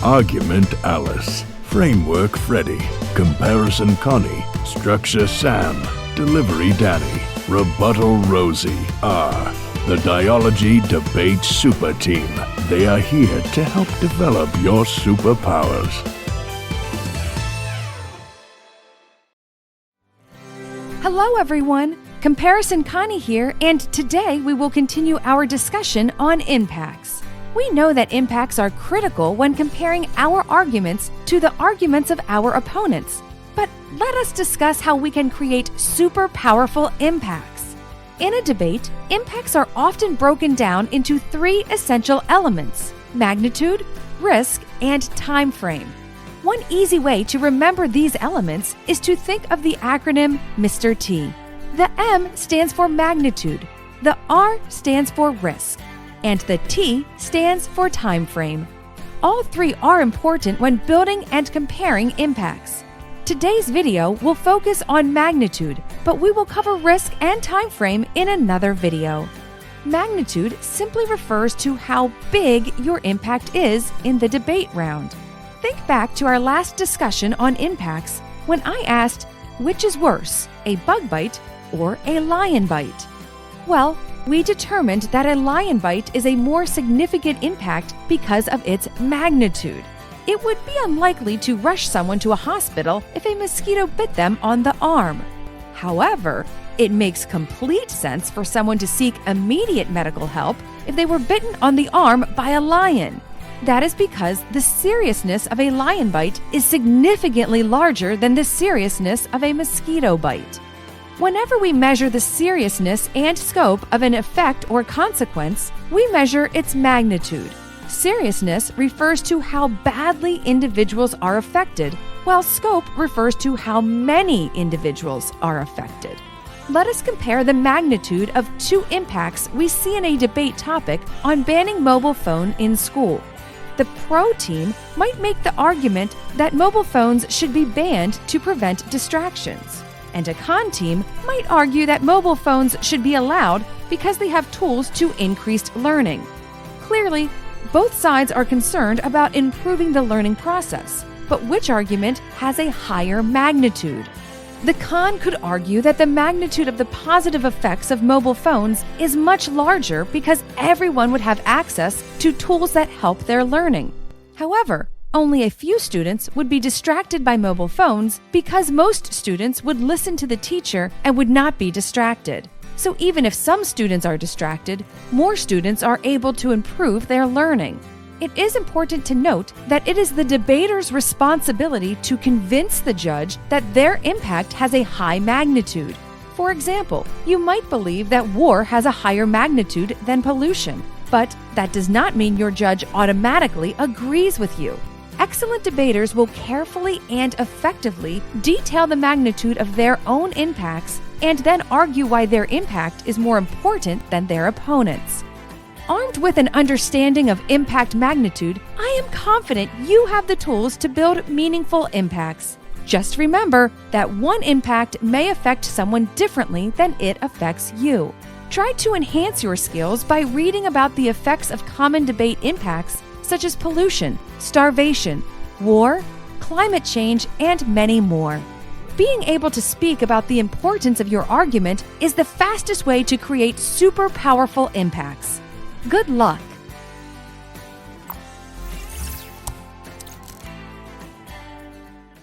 Argument Alice, Framework Freddy, Comparison Connie, Structure Sam, Delivery Danny, Rebuttal Rosie are the Dialogy Debate Super Team. They are here to help develop your superpowers. Hello everyone, Comparison Connie here, and today we will continue our discussion on impacts. We know that impacts are critical when comparing our arguments to the arguments of our opponents, but let us discuss how we can create super powerful impacts. In a debate, impacts are often broken down into three essential elements: magnitude, risk, and time frame. One easy way to remember these elements is to think of the acronym Mr. T. The M stands for magnitude, the R stands for risk, and the T stands for time frame. All three are important when building and comparing impacts. Today's video will focus on magnitude, but we will cover risk and time frame in another video. Magnitude simply refers to how big your impact is in the debate round. Think back to our last discussion on impacts when I asked, which is worse, a bug bite or a lion bite? Well, we determined that a lion bite is a more significant impact because of its magnitude. It would be unlikely to rush someone to a hospital if a mosquito bit them on the arm. However, it makes complete sense for someone to seek immediate medical help if they were bitten on the arm by a lion. That is because the seriousness of a lion bite is significantly larger than the seriousness of a mosquito bite. Whenever we measure the seriousness and scope of an effect or consequence, we measure its magnitude. Seriousness refers to how badly individuals are affected, while scope refers to how many individuals are affected. Let us compare the magnitude of two impacts we see in a debate topic on banning mobile phone in school. The pro team might make the argument that mobile phones should be banned to prevent distractions, and a con team might argue that mobile phones should be allowed because they have tools to increase learning. Clearly, both sides are concerned about improving the learning process, but which argument has a higher magnitude? The con could argue that the magnitude of the positive effects of mobile phones is much larger because everyone would have access to tools that help their learning. However, only a few students would be distracted by mobile phones because most students would listen to the teacher and would not be distracted. So even if some students are distracted, more students are able to improve their learning. It is important to note that it is the debater's responsibility to convince the judge that their impact has a high magnitude. For example, you might believe that war has a higher magnitude than pollution, but that does not mean your judge automatically agrees with you. Excellent debaters will carefully and effectively detail the magnitude of their own impacts and then argue why their impact is more important than their opponent's. Armed with an understanding of impact magnitude, I am confident you have the tools to build meaningful impacts. Just remember that one impact may affect someone differently than it affects you. Try to enhance your skills by reading about the effects of common debate impacts such as pollution, starvation, war, climate change, and many more. Being able to speak about the importance of your argument is the fastest way to create super powerful impacts. Good luck!